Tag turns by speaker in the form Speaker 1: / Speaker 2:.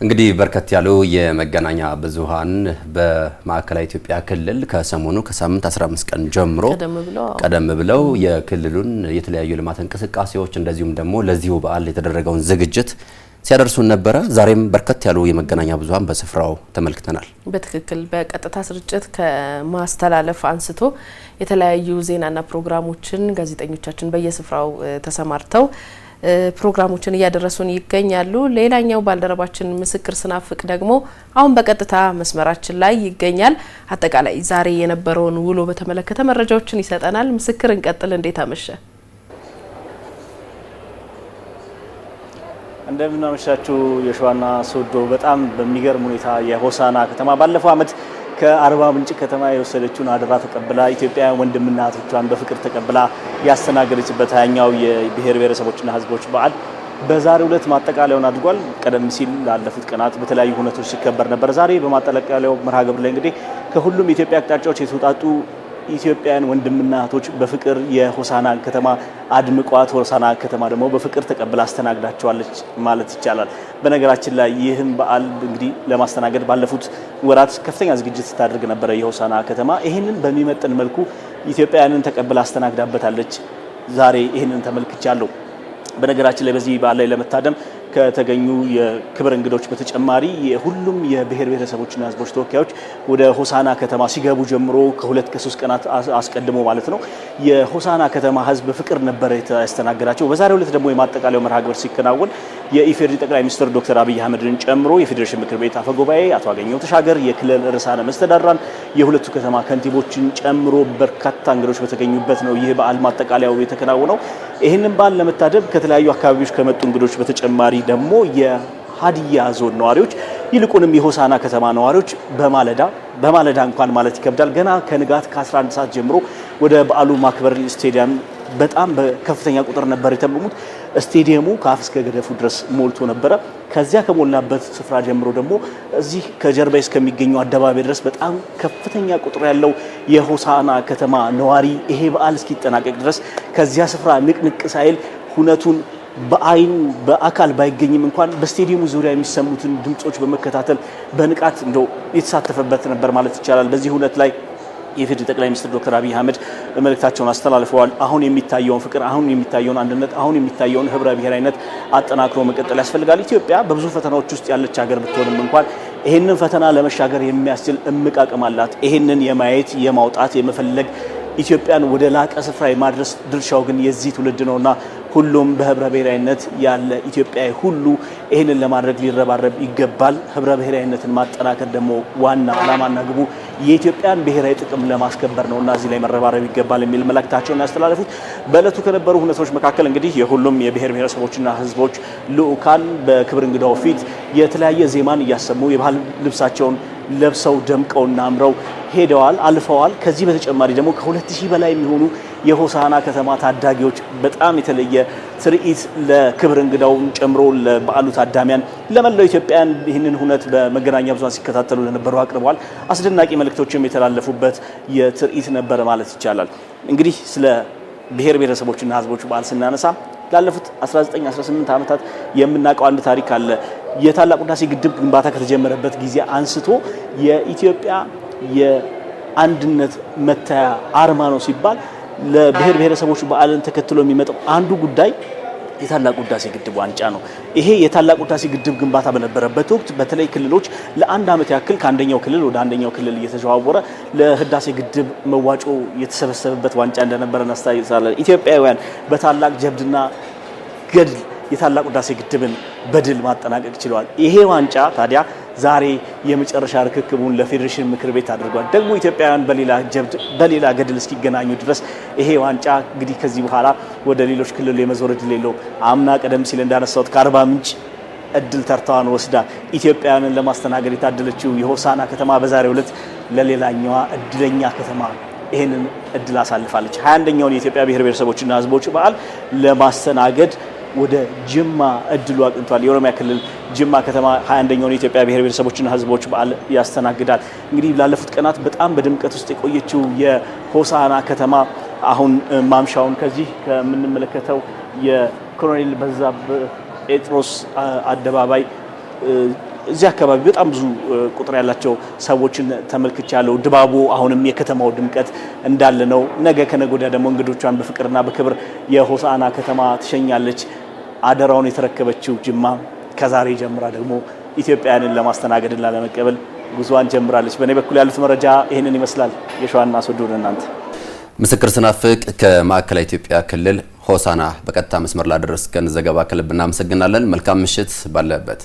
Speaker 1: እንግዲህ በርከት ያሉ የመገናኛ ብዙሃን በማዕከላዊ ኢትዮጵያ ክልል ከሰሞኑ ከሳምንት 15 ቀን ጀምሮ ቀደም ብለው የክልሉን የተለያዩ ልማት እንቅስቃሴዎች እንደዚሁም ደግሞ ለዚሁ በዓል የተደረገውን ዝግጅት ሲያደርሱን ነበረ። ዛሬም በርከት ያሉ የመገናኛ ብዙሃን በስፍራው ተመልክተናል።
Speaker 2: በትክክል በቀጥታ ስርጭት ከማስተላለፍ አንስቶ የተለያዩ ዜናና ፕሮግራሞችን ጋዜጠኞቻችን በየስፍራው ተሰማርተው ፕሮግራሞችን እያደረሱን ይገኛሉ። ሌላኛው ባልደረባችን ምስክር ስናፍቅ ደግሞ አሁን በቀጥታ መስመራችን ላይ ይገኛል። አጠቃላይ ዛሬ የነበረውን ውሎ በተመለከተ መረጃዎችን ይሰጠናል። ምስክር እንቀጥል። እንዴት አመሸ?
Speaker 3: እንደምን አመሻችሁ የሸዋና ሶዶ። በጣም በሚገርም ሁኔታ የሆሳና ከተማ ባለፈው አመት ከአርባ ምንጭ ከተማ የወሰደችውን አደራ ተቀብላ ኢትዮጵያ ወንድምና እህቶቿን በፍቅር ተቀብላ ያስተናገደችበት ሀያኛው የብሔር ብሔረሰቦችና ሕዝቦች በዓል በዛሬው ዕለት ማጠቃለያውን አድርጓል። ቀደም ሲል ላለፉት ቀናት በተለያዩ ሁነቶች ሲከበር ነበር። ዛሬ በማጠቃለያው መርሃ ግብር ላይ እንግዲህ ከሁሉም የኢትዮጵያ አቅጣጫዎች የተውጣጡ ኢትዮጵያውያን ወንድምና እህቶች በፍቅር የሆሳና ከተማ አድምቋት ሆሳና ከተማ ደግሞ በፍቅር ተቀብላ አስተናግዳቸዋለች ማለት ይቻላል። በነገራችን ላይ ይህን በዓል እንግዲህ ለማስተናገድ ባለፉት ወራት ከፍተኛ ዝግጅት ስታደርግ ነበረ የሆሳና ከተማ። ይህንን በሚመጥን መልኩ ኢትዮጵያውያንን ተቀብላ አስተናግዳበታለች። ዛሬ ይህንን ተመልክቻለሁ። በነገራችን ላይ በዚህ በዓል ላይ ለመታደም ከተገኙ የክብር እንግዶች በተጨማሪ የሁሉም የብሔር ብሔረሰቦችና ሕዝቦች ተወካዮች ወደ ሆሳና ከተማ ሲገቡ ጀምሮ ከሁለት ከሶስት ቀናት አስቀድሞ ማለት ነው የሆሳና ከተማ ሕዝብ በፍቅር ነበር ያስተናገዳቸው። በዛሬው ዕለት ደግሞ የማጠቃለያው መርሃ ግብር ሲከናወን የኢፌዴሪ ጠቅላይ ሚኒስትር ዶክተር አብይ አህመድን ጨምሮ የፌዴሬሽን ምክር ቤት አፈ ጉባኤ አቶ አገኘሁ ተሻገር፣ የክልል ርዕሳነ መስተዳድራን፣ የሁለቱ ከተማ ከንቲቦችን ጨምሮ በርካታ እንግዶች በተገኙበት ነው ይህ በዓል ማጠቃለያው የተከናወነው። ይህንን በዓል ለመታደም ከተለያዩ አካባቢዎች ከመጡ እንግዶች በተጨማሪ ደግሞ የሀዲያ ዞን ነዋሪዎች ይልቁንም የሆሳና ከተማ ነዋሪዎች በማለዳ እንኳን ማለት ይከብዳል ገና ከንጋት ከ11 ሰዓት ጀምሮ ወደ በዓሉ ማክበር ስቴዲየም በጣም በከፍተኛ ቁጥር ነበር የተመሙት። ስቴዲየሙ ከአፍ እስከ ገደፉ ድረስ ሞልቶ ነበረ። ከዚያ ከሞላበት ስፍራ ጀምሮ ደግሞ እዚህ ከጀርባ እስከሚገኘው አደባባይ ድረስ በጣም ከፍተኛ ቁጥር ያለው የሆሳና ከተማ ነዋሪ ይሄ በዓል እስኪጠናቀቅ ድረስ ከዚያ ስፍራ ንቅንቅ ሳይል ሁነቱን በአይኑ በአካል ባይገኝም እንኳን በስቴዲየሙ ዙሪያ የሚሰሙትን ድምጾች በመከታተል በንቃት እንደው የተሳተፈበት ነበር ማለት ይቻላል። በዚህ ሁነት ላይ የፌዴራል ጠቅላይ ሚኒስትር ዶክተር አብይ አህመድ መልእክታቸውን አስተላልፈዋል። አሁን የሚታየውን ፍቅር፣ አሁን የሚታየውን አንድነት፣ አሁን የሚታየውን ህብረ ብሔራዊነት አጠናክሮ መቀጠል ያስፈልጋል። ኢትዮጵያ በብዙ ፈተናዎች ውስጥ ያለች ሀገር ብትሆንም እንኳን ይሄንን ፈተና ለመሻገር የሚያስችል እምቅ አቅም አላት። ይሄንን የማየት የማውጣት የመፈለግ ኢትዮጵያን ወደ ላቀ ስፍራ የማድረስ ድርሻው ግን የዚህ ትውልድ ነውና ሁሉም በህብረ ብሔራዊነት ያለ ኢትዮጵያዊ ሁሉ ይህንን ለማድረግ ሊረባረብ ይገባል። ህብረ ብሔራዊነትን ማጠናከር ደግሞ ዋና ዓላማና ግቡ የኢትዮጵያን ብሔራዊ ጥቅም ለማስከበር ነውና እዚህ ላይ መረባረብ ይገባል የሚል መልእክታቸውን ያስተላለፉት። በእለቱ ከነበሩ ሁነቶች መካከል እንግዲህ የሁሉም የብሔር ብሔረሰቦችና ህዝቦች ልዑካን በክብር እንግዳው ፊት የተለያየ ዜማን እያሰሙ የባህል ልብሳቸውን ለብሰው ደምቀውና አምረው ሄደዋል አልፈዋል። ከዚህ በተጨማሪ ደግሞ ከ2000 በላይ የሚሆኑ የሆሳና ከተማ ታዳጊዎች በጣም የተለየ ትርኢት ለክብር እንግዳውን ጨምሮ ለበዓሉ ታዳሚያን ለመላው ኢትዮጵያን ይህንን ሁነት በመገናኛ ብዙሃን ሲከታተሉ ለነበሩ አቅርበዋል። አስደናቂ መልእክቶችም የተላለፉበት የትርኢት ነበር ማለት ይቻላል። እንግዲህ ስለ ብሔር ብሔረሰቦችና ህዝቦች በዓል ስናነሳ ላለፉት 19-18 ዓመታት የምናውቀው አንድ ታሪክ አለ። የታላቁ ህዳሴ ግድብ ግንባታ ከተጀመረበት ጊዜ አንስቶ የኢትዮጵያ የአንድነት መታያ አርማ ነው ሲባል ለብሔር ብሔረሰቦች በዓልን ተከትሎ የሚመጣው አንዱ ጉዳይ የታላቁ ህዳሴ ግድብ ዋንጫ ነው። ይሄ የታላቁ ህዳሴ ግድብ ግንባታ በነበረበት ወቅት በተለይ ክልሎች ለአንድ ዓመት ያክል ከአንደኛው ክልል ወደ አንደኛው ክልል እየተዘዋወረ ለህዳሴ ግድብ መዋጮ የተሰበሰበበት ዋንጫ እንደነበረ እናስታውሳለን። ኢትዮጵያውያን በታላቅ ጀብድና ገድል የታላቁ ህዳሴ ግድብን በድል ማጠናቀቅ ችለዋል። ይሄ ዋንጫ ታዲያ ዛሬ የመጨረሻ ርክክቡን ለፌዴሬሽን ምክር ቤት አድርጓል። ደግሞ ኢትዮጵያውያን በሌላ ጀብድ በሌላ ገድል እስኪገናኙ ድረስ ይሄ ዋንጫ እንግዲህ ከዚህ በኋላ ወደ ሌሎች ክልል የመዞር እድል የለውም። አምና ቀደም ሲል እንዳነሳሁት ከአርባ ምንጭ እድል ተርታዋን ወስዳ ኢትዮጵያውያንን ለማስተናገድ የታደለችው የሆሳና ከተማ በዛሬው ዕለት ለሌላኛዋ እድለኛ ከተማ ይሄንን እድል አሳልፋለች። 21ኛውን የኢትዮጵያ ብሔር ብሔረሰቦችና ህዝቦች በዓል ለማስተናገድ ወደ ጅማ እድሉ አቅንቷል። የኦሮሚያ ክልል ጅማ ከተማ 21ኛውን የኢትዮጵያ ብሔር ብሔረሰቦችና ህዝቦች በዓል ያስተናግዳል። እንግዲህ ላለፉት ቀናት በጣም በድምቀት ውስጥ የቆየችው የሆሳና ከተማ አሁን ማምሻውን ከዚህ ከምንመለከተው የኮሎኔል በዛብህ ጴጥሮስ አደባባይ እዚህ አካባቢ በጣም ብዙ ቁጥር ያላቸው ሰዎችን ተመልክቻለሁ። ድባቡ አሁንም የከተማው ድምቀት እንዳለ ነው። ነገ ከነገ ወዲያ ደግሞ እንግዶቿን በፍቅርና በክብር የሆሳዕና ከተማ ትሸኛለች። አደራውን የተረከበችው ጅማ ከዛሬ ጀምራ ደግሞ ኢትዮጵያውያንን ለማስተናገድና ለመቀበል ጉዟን ጀምራለች። በእኔ በኩል ያሉት መረጃ ይህንን ይመስላል። የሸዋና ሶዶ እናንተ
Speaker 1: ምስክር ስናፍቅ ከማዕከላዊ ኢትዮጵያ ክልል ሆሳዕና በቀጥታ መስመር ላደረስከን ዘገባ ከልብ እናመሰግናለን። መልካም ምሽት ባለበት